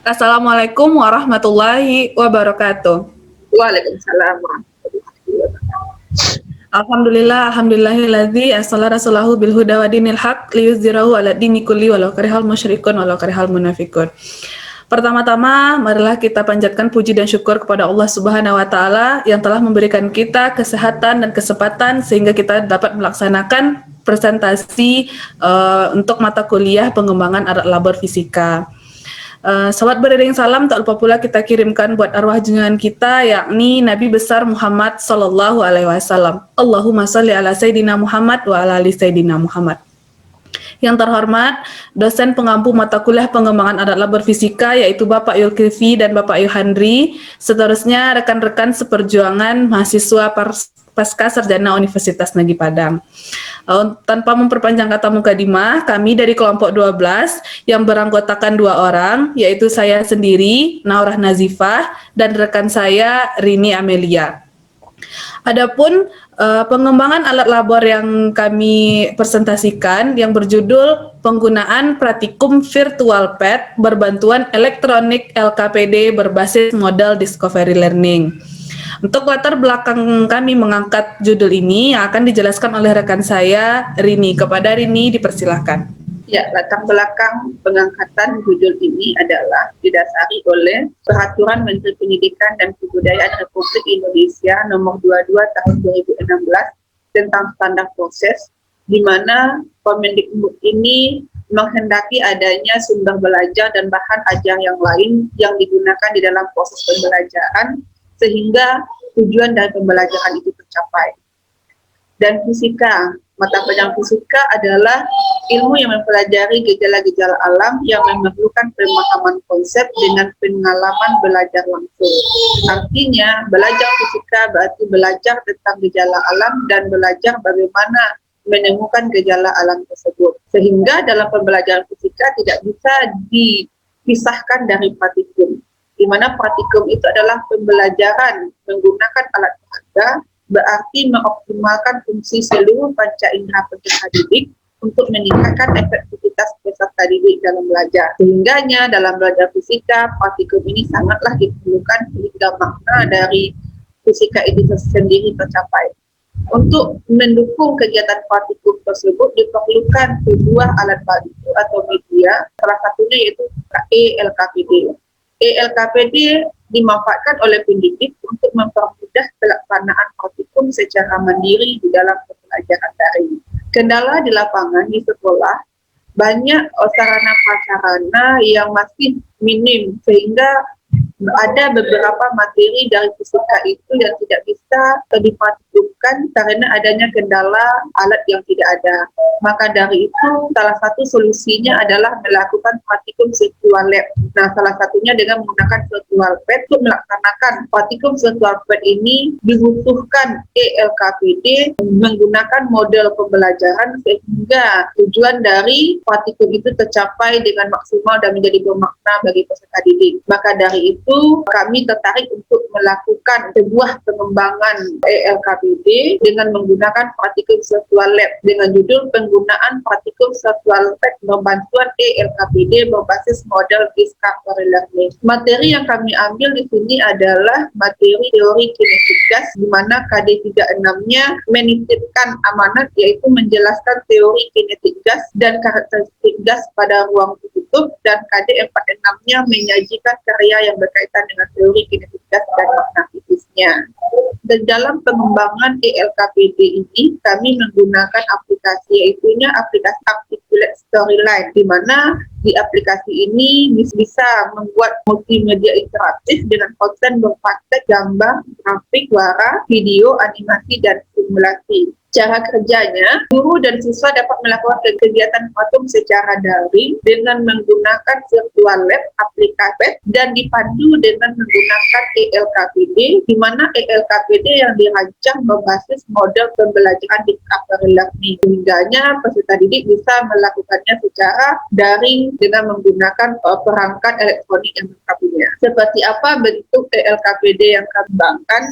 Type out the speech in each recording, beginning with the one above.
Assalamualaikum warahmatullahi wabarakatuh. Waalaikumsalam warahmatullahi wabarakatuh. Alhamdulillahilladzi arsala rasulahu bil huda wa dinil haq liyuzhirahu 'ala dini kulli walau karihal musyrikun walau karihal munafiqun. Pertama-tama, marilah kita panjatkan puji dan syukur kepada Allah Subhanahu wa taala yang telah memberikan kita kesehatan dan kesempatan sehingga kita dapat melaksanakan presentasi untuk mata kuliah pengembangan alat labor fisika. Salat beriring salam tak lupa pula kita kirimkan buat arwah junjungan kita yakni Nabi besar Muhammad sallallahu alaihi wasallam. Allahumma shalli ala sayidina Muhammad wa ala ali sayidina Muhammad. Yang terhormat, dosen pengampu mata kuliah pengembangan alat labor fisika yaitu Bapak Yulkifli dan Bapak Yohandri, seterusnya rekan-rekan seperjuangan mahasiswa Pasca Sarjana Universitas Negeri Padang. Tanpa memperpanjang kata mukadimah, kami dari kelompok 12 yang beranggotakan 2 orang, yaitu saya sendiri, Naurah Nazifah, dan rekan saya, Rini Amelia. Adapun pengembangan alat labor yang kami presentasikan yang berjudul penggunaan Pratikum Virtual Pad berbantuan elektronik LKPD berbasis model Discovery Learning. Untuk latar belakang kami mengangkat judul ini yang akan dijelaskan oleh rekan saya, Rini. Kepada Rini, dipersilahkan. Ya, latar belakang pengangkatan judul ini adalah didasari oleh Peraturan Menteri Pendidikan dan Kebudayaan Republik Indonesia Nomor 22 Tahun 2016 tentang standar proses, di mana Kemendikbud ini menghendaki adanya sumber belajar dan bahan ajar yang lain yang digunakan di dalam proses pembelajaran sehingga tujuan dari pembelajaran itu tercapai. Dan fisika, mata pelajaran fisika adalah ilmu yang mempelajari gejala-gejala alam yang memerlukan pemahaman konsep dengan pengalaman belajar langsung. Artinya, belajar fisika berarti belajar tentang gejala alam dan belajar bagaimana menemukan gejala alam tersebut. Sehingga dalam pembelajaran fisika tidak bisa dipisahkan dari praktikum, di mana praktikum itu adalah pembelajaran menggunakan alat peraga, berarti mengoptimalkan fungsi seluruh panca indera peserta didik untuk meningkatkan efektivitas peserta didik dalam belajar. Sehingganya dalam belajar fisika, praktikum ini sangatlah diperlukan sehingga makna dari fisika itu sendiri tercapai. Untuk mendukung kegiatan praktikum tersebut diperlukan sebuah alat bantu atau media, salah satunya yaitu ELKPD. ELKPD dimanfaatkan oleh pendidik untuk mempermudah pelaksanaan praktikum secara mandiri di dalam pembelajaran daring. Kendala di lapangan di sekolah, banyak sarana prasarana yang masih minim sehingga ada beberapa materi dari fisika itu yang tidak bisa dipraktikkan karena adanya kendala alat yang tidak ada. Maka dari itu salah satu solusinya adalah melakukan praktikum virtual lab. Nah, salah satunya dengan menggunakan virtual pad. Untuk melaksanakan praktikum virtual pad ini dibutuhkan ELKPD menggunakan model pembelajaran sehingga tujuan dari praktikum itu tercapai dengan maksimal dan menjadi bermakna bagi peserta didik. Maka dari itu kami tertarik untuk melakukan sebuah pengembangan ELKPD dengan menggunakan praktikum virtual lab dengan judul penggunaan praktikum virtual lab membantuan ELKPD berbasis model Discovery Learning. Materi yang kami ambil di sini adalah materi teori kinetik gas, di mana KD36-nya menitipkan amanat yaitu menjelaskan teori kinetik gas dan karakteristik gas pada ruang tertutup, dan KD46-nya menyajikan karya yang berkaitan dengan teori kinetik gas dan magnetisnya. Dan dalam pengembangan ELKPD ini kami menggunakan aplikasi, yaitunya aplikasi Articulate Storyline, di mana di aplikasi ini bisa membuat multimedia interaktif dengan konten berpraktek gambar, grafik, suara, video, animasi, dan simulasi. Cara kerjanya, guru dan siswa dapat melakukan kegiatan patung secara daring dengan menggunakan virtual lab, aplikasi, dan dipandu dengan menggunakan ELKPD, di mana ELKPD yang dirancang berbasis model pembelajaran Discovery Learning. Sehingganya peserta didik bisa melakukannya secara daring dengan menggunakan perangkat elektronik yang mereka punya. Seperti apa bentuk ELKPD yang kami kembangkan?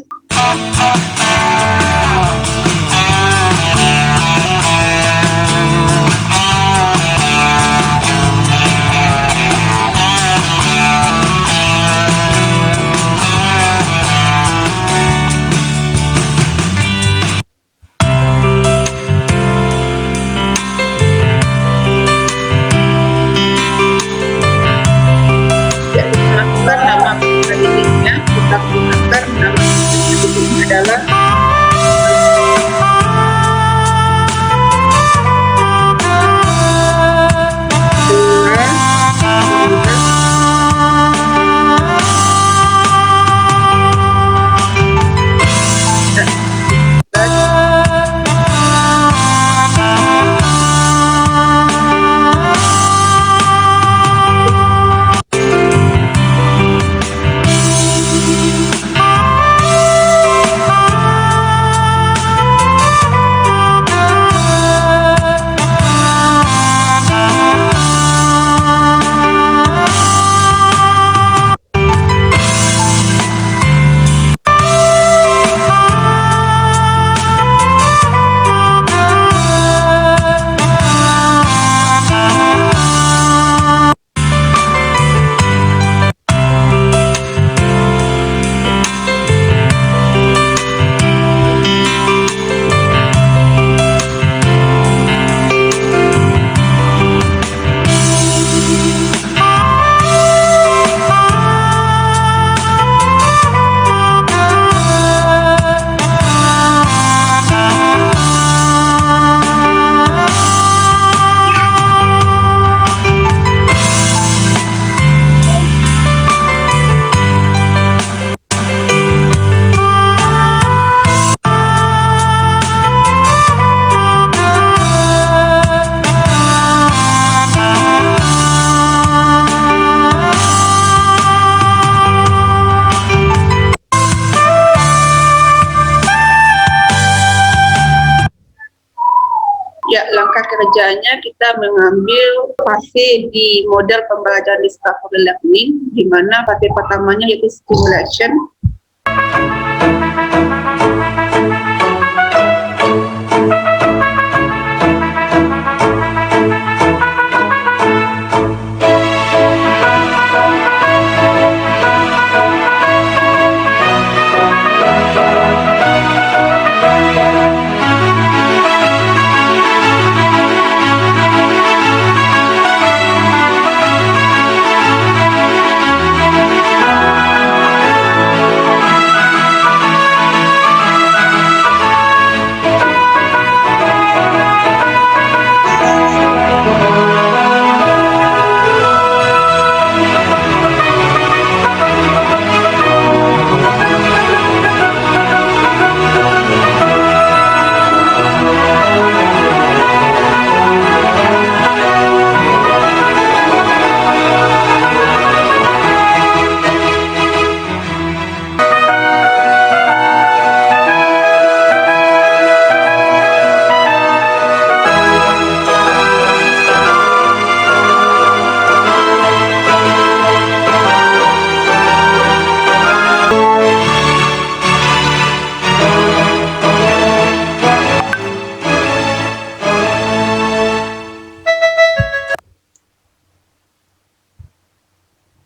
kerangka kerjanya kita mengambil fase di model pembelajaran discovery learning, di mana fase pertamanya yaitu stimulation.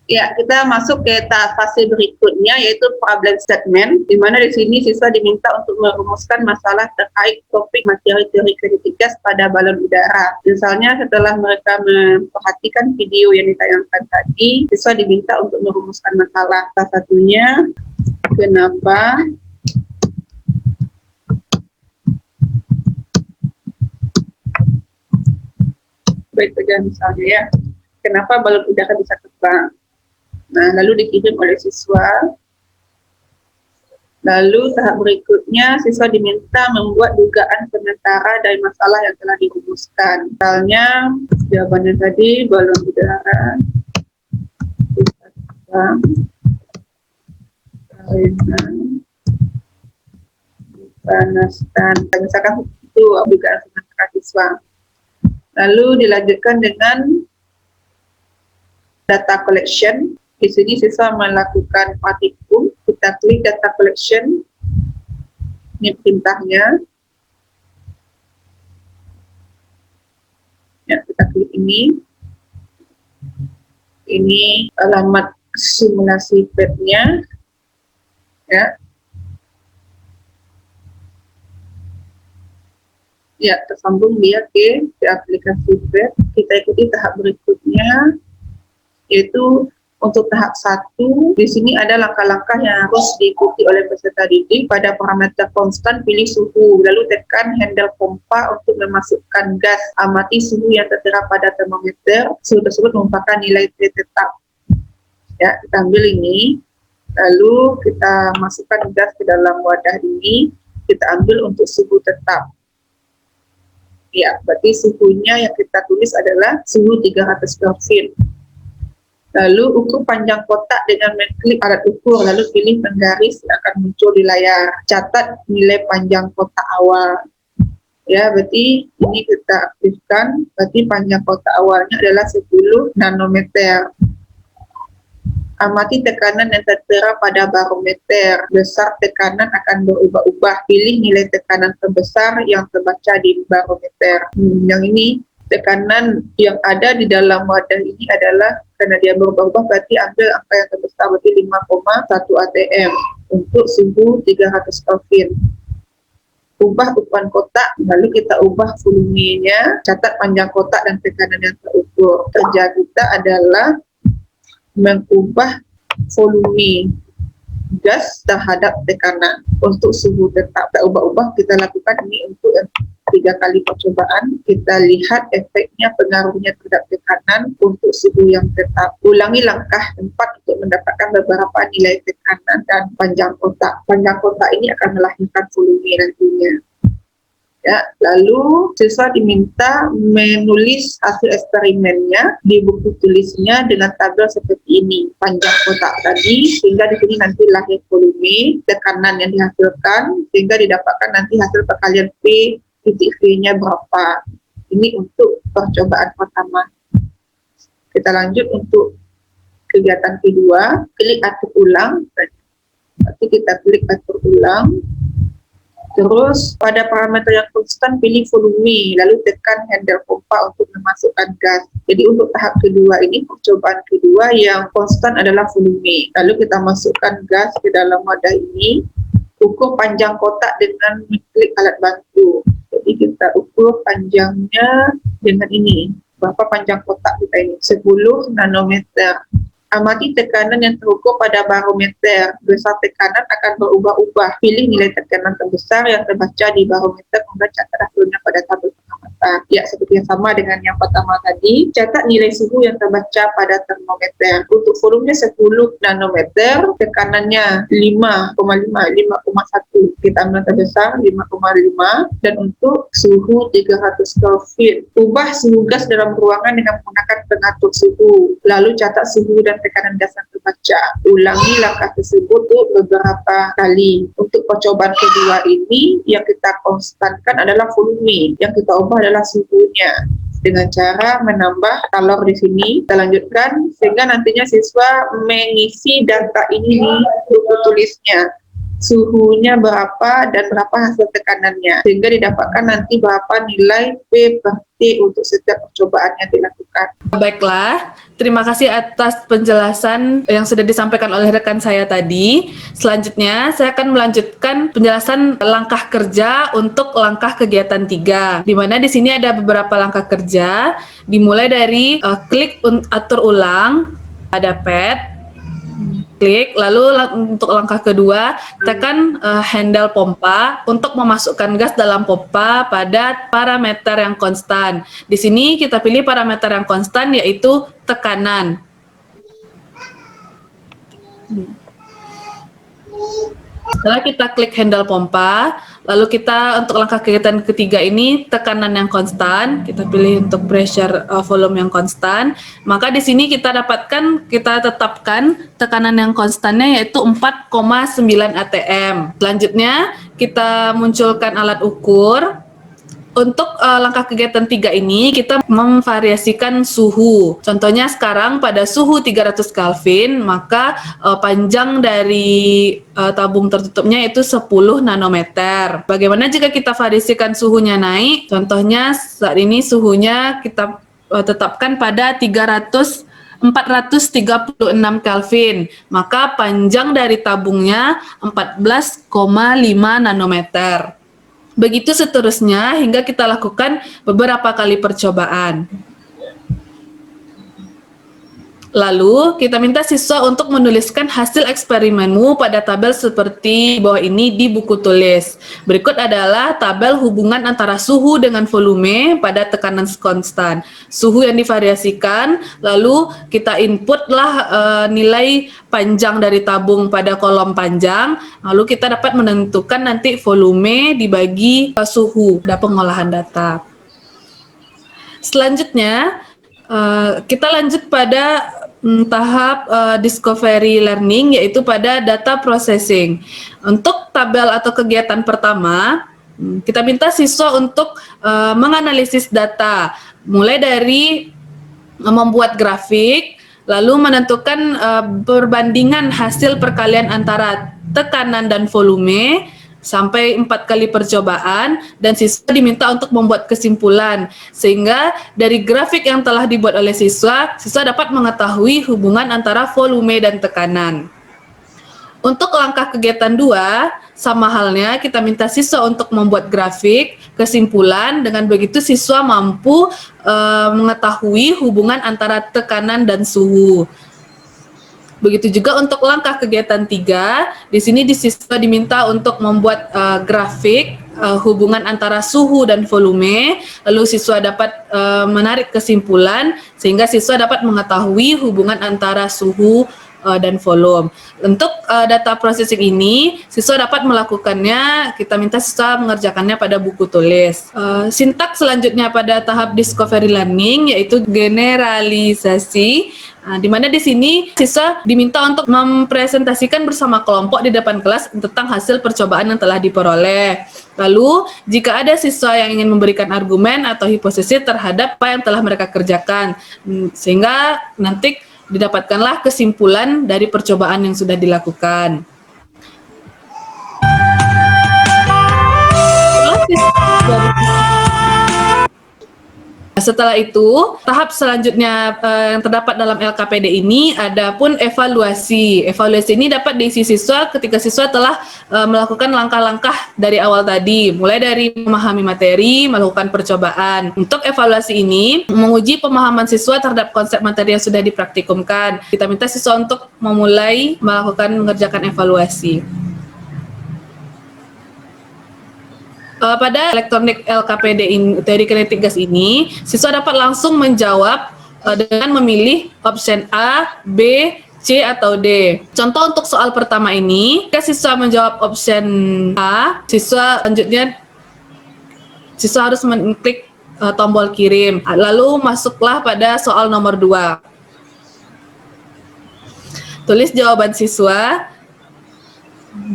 Ya, kita masuk ke tahap fase berikutnya yaitu problem statement, di mana di sini siswa diminta untuk merumuskan masalah terkait topik materi teori kritikas pada balon udara. Misalnya setelah mereka memperhatikan video yang ditayangkan tadi, siswa diminta untuk merumuskan masalah. Salah satunya, kenapa baik saja misalnya ya, kenapa balon udara bisa terbang? Nah, lalu dikirim oleh siswa. Lalu tahap berikutnya, siswa diminta membuat dugaan sementara dari masalah yang telah dirumuskan. Misalnya, jawabannya tadi, balon udara bisa terbang karena dipanaskan. Misalkan itu dugaan sementara siswa. Lalu dilanjutkan dengan data collection. Di sini siswa melakukan praktikum, kita klik data collection, ini perintahnya. Ya, kita klik ini alamat simulasi PET-nya, ya. Ya, tersambung dia ke aplikasi PET. Kita ikuti tahap berikutnya, yaitu untuk tahap 1, di sini ada langkah-langkah yang harus diikuti oleh peserta didik. Pada parameter konstan, pilih suhu, lalu tekan handle pompa untuk memasukkan gas. Amati suhu yang tertera pada termometer. Suhu tersebut merupakan nilai T tetap. Ya, kita ambil ini, lalu kita masukkan gas ke dalam wadah ini. Kita ambil untuk suhu tetap. Ya, berarti suhunya yang kita tulis adalah suhu 300 Kelvin. Lalu ukur panjang kotak dengan mengklik alat ukur, lalu pilih penggaris yang akan muncul di layar. Catat nilai panjang kotak awal. Ya, berarti ini kita aktifkan, berarti panjang kotak awalnya adalah 10 nanometer. Amati tekanan yang tertera pada barometer. Besar tekanan akan berubah-ubah. Pilih nilai tekanan terbesar yang terbaca di barometer. Yang ini, tekanan yang ada di dalam wadah ini adalah, karena dia berubah-ubah, berarti ambil angka yang terbesar, berarti 5,1 atm untuk suhu 300 Kelvin. Ubah ukuran kotak, lalu kita ubah volumenya, catat panjang kotak dan tekanan yang terukur. Kerja kita adalah mengubah volume gas terhadap tekanan untuk suhu tetap. Kita ubah-ubah, kita lakukan ini untuk 3 kali percobaan. Kita lihat efeknya, pengaruhnya terhadap tekanan untuk suhu yang tetap. Ulangi langkah 4 untuk mendapatkan beberapa nilai tekanan dan panjang kotak. Panjang kotak ini akan melahirkan volume nantinya. Ya, lalu siswa diminta menulis hasil eksperimennya di buku tulisnya dengan tabel seperti ini, panjang kotak tadi, sehingga di sini nanti lahir volume, tekanan yang dihasilkan, sehingga didapatkan nanti hasil perkalian P titik V-nya berapa. Ini untuk percobaan pertama. Kita lanjut untuk kegiatan kedua, klik atur ulang. Nanti kita klik atur ulang. Terus pada parameter yang konstan pilih volume, lalu tekan handle pompa untuk memasukkan gas. Jadi untuk tahap kedua ini, percobaan kedua yang konstan adalah volume. Lalu kita masukkan gas ke dalam wadah ini, ukur panjang kotak dengan mengklik alat bantu. Jadi kita ukur panjangnya dengan ini. Berapa panjang kotak kita ini? 10 nanometer. Amati tekanan yang terukur pada barometer. Besar tekanan akan berubah-ubah. Pilih nilai tekanan terbesar yang terbaca di barometer, kemudian catat hasilnya pada tabel pengamatan. Ya, seperti yang sama dengan yang pertama tadi. Catat nilai suhu yang terbaca pada termometer. Untuk volume 10 nanometer, tekanannya 5,5, 5,1. Kita ambil terbesar 5,5. Dan untuk suhu 300 Kelvin. Ubah suhu gas dalam ruangan dengan menggunakan pengatur suhu. Lalu catat suhu dan tekanan gas yang terbaca. Ulangi langkah tersebut beberapa kali. Untuk percobaan kedua ini, yang kita konstankan adalah volume. Yang kita ubah adalah suhunya. Dengan cara menambah kalor di sini. Kita lanjutkan sehingga nantinya siswa mengisi data ini di buku tulisnya. Suhunya berapa dan berapa hasil tekanannya, sehingga didapatkan nanti berapa nilai P per T untuk setiap percobaan yang dilakukan. Baiklah, terima kasih atas penjelasan yang sudah disampaikan oleh rekan saya tadi. Selanjutnya, saya akan melanjutkan penjelasan langkah kerja untuk langkah kegiatan 3, di mana di sini ada beberapa langkah kerja, dimulai dari klik atur ulang pada pad, klik, lalu untuk langkah kedua tekan handle pompa untuk memasukkan gas dalam pompa pada parameter yang konstan. Di sini kita pilih parameter yang konstan yaitu tekanan. Setelah kita klik handle pompa, lalu kita untuk langkah kegiatan ketiga ini tekanan yang konstan, kita pilih untuk pressure volume yang konstan. Maka di sini kita tetapkan tekanan yang konstannya yaitu 4,9 atm. Selanjutnya kita munculkan alat ukur. Untuk langkah kegiatan 3 ini kita memvariasikan suhu. Contohnya sekarang pada suhu 300 Kelvin, maka panjang dari tabung tertutupnya itu 10 nanometer. Bagaimana jika kita variasikan suhunya naik? Contohnya saat ini suhunya kita tetapkan pada 436 Kelvin, maka panjang dari tabungnya 14,5 nanometer. Begitu seterusnya hingga kita lakukan beberapa kali percobaan. Lalu kita minta siswa untuk menuliskan hasil eksperimenmu pada tabel seperti bawah ini di buku tulis. Berikut adalah tabel hubungan antara suhu dengan volume pada tekanan konstan. Suhu yang divariasikan, lalu kita inputlah nilai panjang dari tabung pada kolom panjang, lalu kita dapat menentukan nanti volume dibagi suhu pada pengolahan data. Selanjutnya, kita lanjut pada tahap discovery learning, yaitu pada data processing. Untuk tabel atau kegiatan pertama, kita minta siswa untuk menganalisis data, mulai dari membuat grafik, lalu menentukan perbandingan hasil perkalian antara tekanan dan volume, sampai 4 kali percobaan, dan siswa diminta untuk membuat kesimpulan, sehingga dari grafik yang telah dibuat oleh siswa dapat mengetahui hubungan antara volume dan tekanan. Untuk langkah kegiatan 2, sama halnya kita minta siswa untuk membuat grafik kesimpulan, dengan begitu siswa mampu mengetahui hubungan antara tekanan dan suhu. Begitu juga untuk langkah kegiatan 3, di sini siswa diminta untuk membuat grafik hubungan antara suhu dan volume, lalu siswa dapat menarik kesimpulan sehingga siswa dapat mengetahui hubungan antara suhu dan volume. Untuk data processing ini, siswa dapat melakukannya, kita minta siswa mengerjakannya pada buku tulis. Sintaks selanjutnya pada tahap discovery learning yaitu generalisasi. Nah, di mana di sini siswa diminta untuk mempresentasikan bersama kelompok di depan kelas tentang hasil percobaan yang telah diperoleh. Lalu, jika ada siswa yang ingin memberikan argumen atau hipotesis terhadap apa yang telah mereka kerjakan, sehingga nanti didapatkanlah kesimpulan dari percobaan yang sudah dilakukan. Setelah itu, tahap selanjutnya yang terdapat dalam LKPD ini ada pun evaluasi. Evaluasi ini dapat diisi siswa ketika siswa telah melakukan langkah-langkah dari awal tadi, mulai dari memahami materi, melakukan percobaan. Untuk evaluasi ini, menguji pemahaman siswa terhadap konsep materi yang sudah dipraktikumkan. Kita minta siswa untuk memulai mengerjakan evaluasi. Pada elektronik LKPD teori kinetik gas ini, siswa dapat langsung menjawab dengan memilih option A, B, C, atau D. Contoh untuk soal pertama ini, jika siswa menjawab option A, siswa harus mengklik tombol kirim. Lalu masuklah pada soal nomor 2. Tulis jawaban siswa,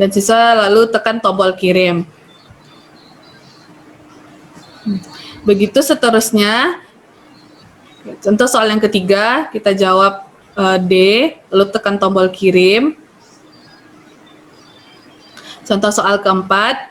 dan siswa lalu tekan tombol kirim. Begitu seterusnya. Contoh soal yang ketiga, kita jawab D, lalu tekan tombol kirim. Contoh soal keempat.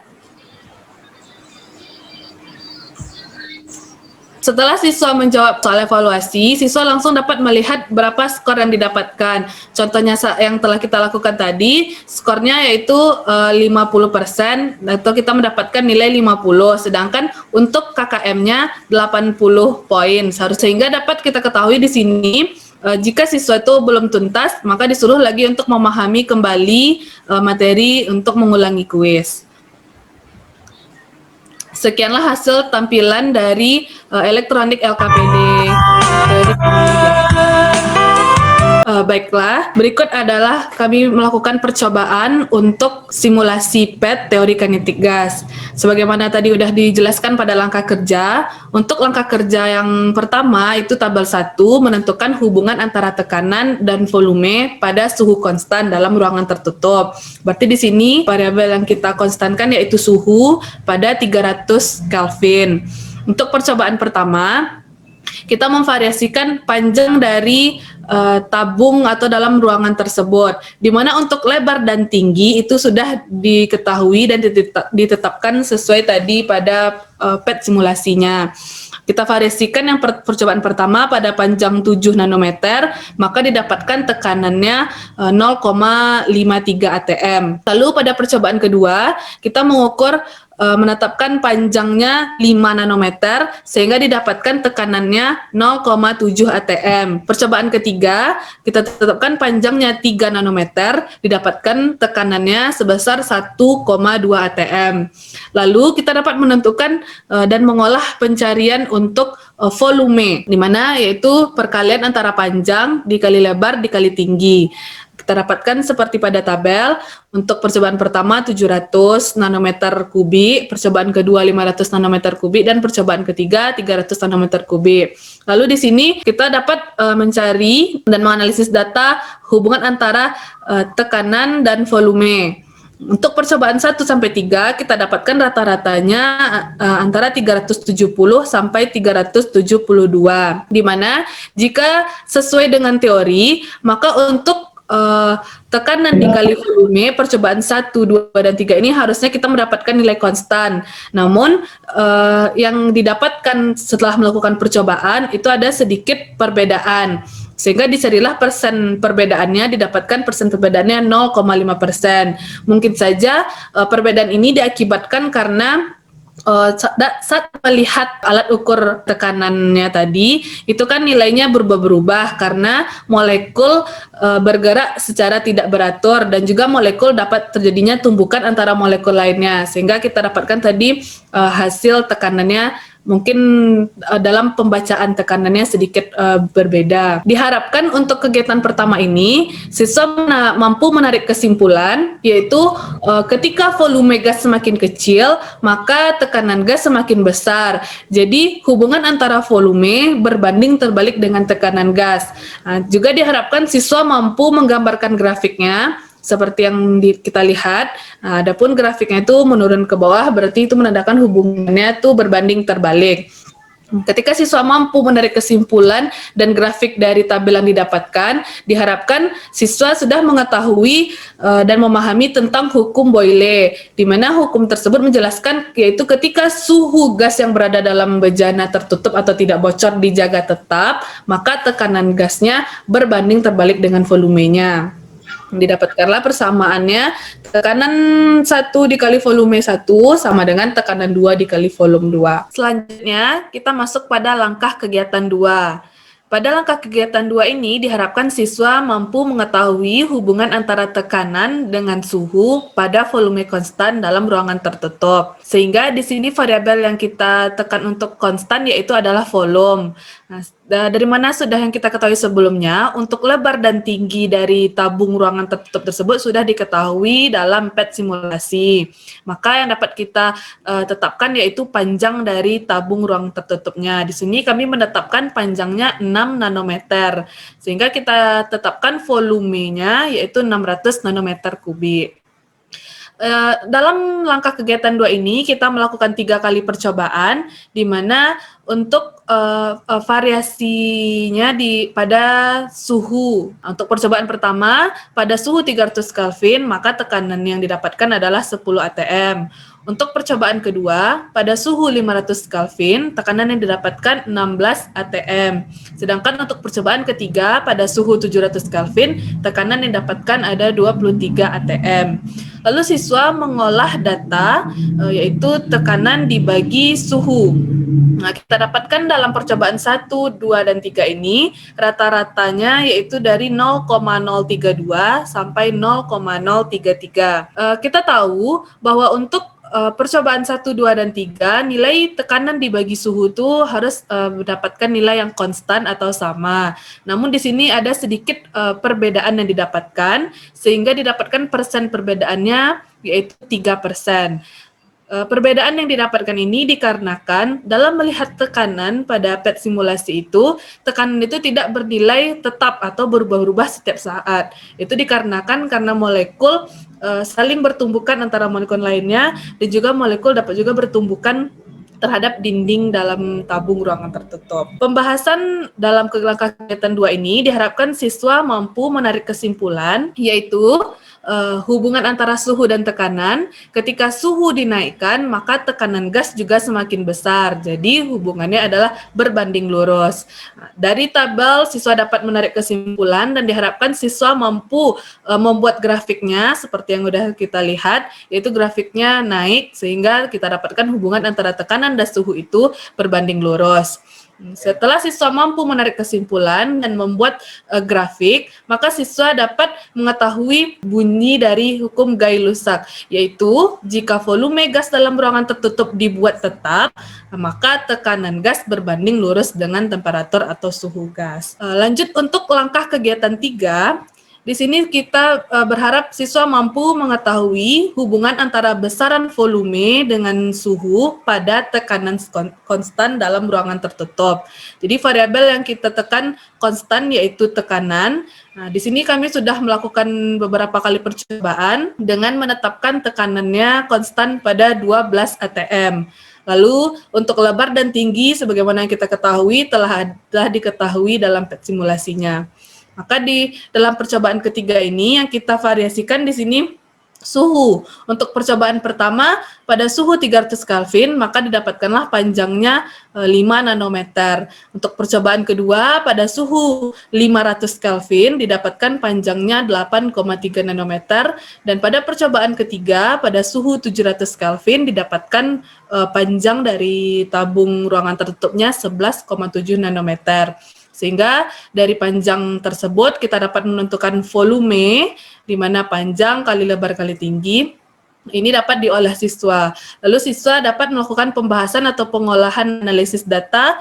Setelah siswa menjawab soal evaluasi, siswa langsung dapat melihat berapa skor yang didapatkan. Contohnya yang telah kita lakukan tadi, skornya yaitu 50%, atau kita mendapatkan nilai 50, sedangkan untuk KKM-nya 80 poin. Sehingga dapat kita ketahui di sini, jika siswa itu belum tuntas, maka disuruh lagi untuk memahami kembali materi untuk mengulangi kuis. Sekianlah hasil tampilan dari elektronik LKPD. Baiklah, berikut adalah kami melakukan percobaan untuk simulasi PET teori kinetik gas. Sebagaimana tadi sudah dijelaskan pada langkah kerja, untuk langkah kerja yang pertama itu tabel 1 menentukan hubungan antara tekanan dan volume pada suhu konstan dalam ruangan tertutup. Berarti di sini variabel yang kita konstankan yaitu suhu pada 300 Kelvin. Untuk percobaan pertama, kita memvariasikan panjang dari tabung atau dalam ruangan tersebut, di mana untuk lebar dan tinggi itu sudah diketahui dan ditetapkan sesuai tadi pada PET simulasinya. Kita variasikan yang percobaan pertama pada panjang 7 nanometer, maka didapatkan tekanannya 0,53 atm. Lalu pada percobaan kedua, kita mengukur menetapkan panjangnya 5 nanometer sehingga didapatkan tekanannya 0,7 atm. Percobaan ketiga, kita tetapkan panjangnya 3 nanometer, didapatkan tekanannya sebesar 1,2 atm. Lalu kita dapat menentukan dan mengolah pencarian untuk volume, di mana yaitu perkalian antara panjang dikali lebar dikali tinggi. Kita dapatkan seperti pada tabel. Untuk percobaan pertama 700 nanometer kubik, percobaan kedua 500 nanometer kubik, dan percobaan ketiga 300 nanometer kubik. Lalu di sini kita dapat mencari dan menganalisis data hubungan antara tekanan dan volume. Untuk percobaan 1 sampai 3 kita dapatkan rata-ratanya antara 370 sampai 372. Di mana jika sesuai dengan teori, maka untuk tekanan dikali volume percobaan 1, 2, dan 3 ini harusnya kita mendapatkan nilai konstan. Namun yang didapatkan setelah melakukan percobaan itu ada sedikit perbedaan. Sehingga dicarilah persen perbedaannya, didapatkan persen perbedaannya 0,5%. Mungkin saja perbedaan ini diakibatkan karena saat melihat alat ukur tekanannya tadi, itu kan nilainya berubah-berubah karena molekul bergerak secara tidak beratur, dan juga molekul dapat terjadinya tumbukan antara molekul lainnya, sehingga kita dapatkan tadi hasil tekanannya Mungkin dalam pembacaan tekanannya sedikit berbeda. Diharapkan untuk kegiatan pertama ini, siswa mampu menarik kesimpulan, yaitu ketika volume gas semakin kecil, maka tekanan gas semakin besar. Jadi hubungan antara volume berbanding terbalik dengan tekanan gas. Juga diharapkan siswa mampu menggambarkan grafiknya, seperti yang kita lihat. Adapun grafiknya itu menurun ke bawah, berarti itu menandakan hubungannya itu berbanding terbalik. Ketika siswa mampu menarik kesimpulan dan grafik dari tabel yang didapatkan, diharapkan siswa sudah mengetahui dan memahami tentang hukum Boyle, di mana hukum tersebut menjelaskan yaitu ketika suhu gas yang berada dalam bejana tertutup atau tidak bocor dijaga tetap, maka tekanan gasnya berbanding terbalik dengan volumenya. Didapatkanlah persamaannya, tekanan 1 dikali volume 1 sama dengan tekanan 2 dikali volume 2. Selanjutnya kita masuk pada langkah kegiatan 2. Pada langkah kegiatan 2 ini diharapkan siswa mampu mengetahui hubungan antara tekanan dengan suhu pada volume konstan dalam ruangan tertutup. Sehingga di sini variabel yang kita tekan untuk konstan yaitu adalah volume. Nah, dari mana sudah yang kita ketahui sebelumnya, untuk lebar dan tinggi dari tabung ruangan tertutup tersebut sudah diketahui dalam PET simulasi. Maka yang dapat kita tetapkan yaitu panjang dari tabung ruang tertutupnya. Di sini kami menetapkan panjangnya 6 nanometer. Sehingga kita tetapkan volumenya yaitu 600 nanometer kubik. Dalam langkah kegiatan 2 ini kita melakukan 3 kali percobaan, di mana untuk variasinya pada suhu. Untuk percobaan pertama pada suhu 300 Kelvin, maka tekanan yang didapatkan adalah 10 atm. Untuk percobaan kedua, pada suhu 500 Kelvin, tekanan yang didapatkan 16 atm. Sedangkan untuk percobaan ketiga, pada suhu 700 Kelvin, tekanan yang didapatkan ada 23 atm. Lalu siswa mengolah data, yaitu tekanan dibagi suhu. Nah, kita dapatkan dalam percobaan 1, 2, dan 3 ini, rata-ratanya yaitu dari 0,032 sampai 0,033. Kita tahu bahwa untuk percobaan 1, 2, dan 3, nilai tekanan dibagi suhu itu harus mendapatkan nilai yang konstan atau sama. Namun di sini ada sedikit perbedaan yang didapatkan, sehingga didapatkan persen perbedaannya yaitu 3%. Perbedaan yang didapatkan ini dikarenakan dalam melihat tekanan pada PET simulasi itu, tekanan itu tidak bernilai tetap atau berubah-ubah setiap saat. Itu dikarenakan karena molekul saling bertumbukan antara molekul lainnya, dan juga molekul dapat juga bertumbukan terhadap dinding dalam tabung ruangan tertutup. Pembahasan dalam langkah kegiatan 2 ini diharapkan siswa mampu menarik kesimpulan, yaitu hubungan antara suhu dan tekanan. Ketika suhu dinaikkan, maka tekanan gas juga semakin besar. Jadi hubungannya adalah berbanding lurus. Dari tabel, siswa dapat menarik kesimpulan dan diharapkan siswa mampu membuat grafiknya seperti yang sudah kita lihat, yaitu grafiknya naik sehingga kita dapatkan hubungan antara tekanan dan suhu itu berbanding lurus. Setelah siswa mampu menarik kesimpulan dan membuat grafik, maka siswa dapat mengetahui bunyi dari hukum Gay-Lussac, yaitu jika volume gas dalam ruangan tertutup dibuat tetap, maka tekanan gas berbanding lurus dengan temperatur atau suhu gas. Lanjut untuk langkah kegiatan 3. Di sini kita berharap siswa mampu mengetahui hubungan antara besaran volume dengan suhu pada tekanan konstan dalam ruangan tertutup. Jadi variabel yang kita tekan konstan yaitu tekanan. Nah, di sini kami sudah melakukan beberapa kali percobaan dengan menetapkan tekanannya konstan pada 12 atm. Lalu untuk lebar dan tinggi sebagaimana yang kita ketahui telah diketahui dalam PET simulasinya. Maka di dalam percobaan ketiga ini yang kita variasikan di sini suhu. Untuk percobaan pertama pada suhu 300 Kelvin maka didapatkanlah panjangnya 5 nanometer. Untuk percobaan kedua pada suhu 500 Kelvin didapatkan panjangnya 8,3 nanometer, dan pada percobaan ketiga pada suhu 700 Kelvin didapatkan panjang dari tabung ruangan tertutupnya 11,7 nanometer. Sehingga dari panjang tersebut kita dapat menentukan volume, di mana panjang kali lebar kali tinggi. Ini dapat diolah siswa. Lalu siswa dapat melakukan pembahasan atau pengolahan analisis data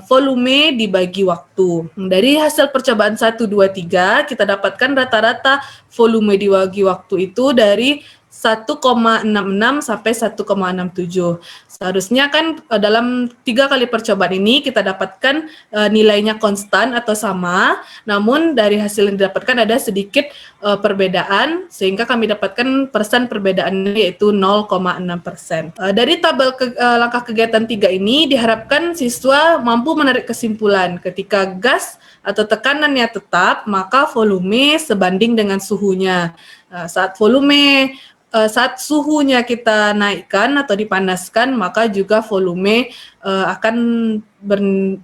volume dibagi waktu. Dari hasil percobaan 1, 2, 3, kita dapatkan rata-rata volume dibagi waktu itu dari 1,66 sampai 1,67. Seharusnya kan dalam 3 kali percobaan ini kita dapatkan nilainya konstan atau sama, namun dari hasil yang didapatkan ada sedikit perbedaan, sehingga kami dapatkan persen perbedaannya yaitu 0,6%. Dari tabel langkah kegiatan 3 ini diharapkan siswa mampu menarik kesimpulan ketika gas atau tekanannya tetap, maka volume sebanding dengan suhunya. Saat suhunya kita naikkan atau dipanaskan, maka juga volume akan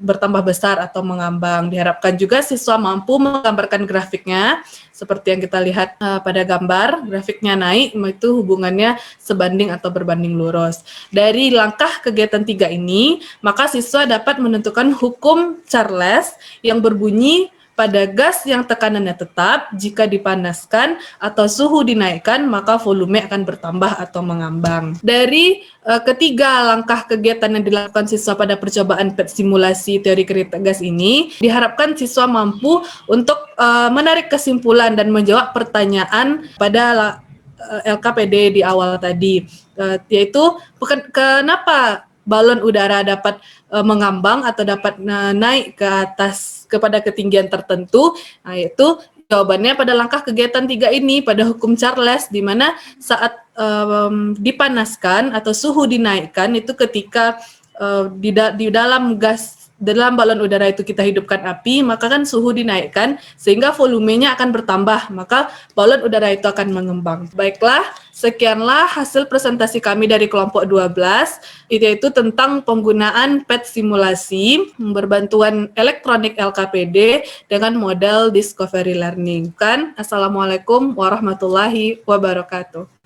bertambah besar atau mengambang. Diharapkan juga siswa mampu menggambarkan grafiknya seperti yang kita lihat pada gambar. Grafiknya naik, itu hubungannya sebanding atau berbanding lurus. Dari langkah kegiatan 3 ini, maka siswa dapat menentukan hukum Charles yang berbunyi pada gas yang tekanannya tetap, jika dipanaskan atau suhu dinaikkan, maka volume akan bertambah atau mengambang. Dari ketiga langkah kegiatan yang dilakukan siswa pada percobaan PET simulasi teori kereta gas ini, diharapkan siswa mampu untuk menarik kesimpulan dan menjawab pertanyaan pada LKPD di awal tadi, yaitu kenapa balon udara dapat mengambang atau dapat naik ke atas kepada ketinggian tertentu. Nah, yaitu jawabannya pada langkah kegiatan 3 ini pada hukum Charles, di mana saat dipanaskan atau suhu dinaikkan itu ketika di dalam balon udara itu kita hidupkan api, maka kan suhu dinaikkan sehingga volumenya akan bertambah, maka balon udara itu akan mengembang. Baiklah, sekianlah hasil presentasi kami dari kelompok 12, yaitu tentang penggunaan PET simulasi berbantuan elektronik LKPD dengan model Discovery Learning. Assalamualaikum warahmatullahi wabarakatuh.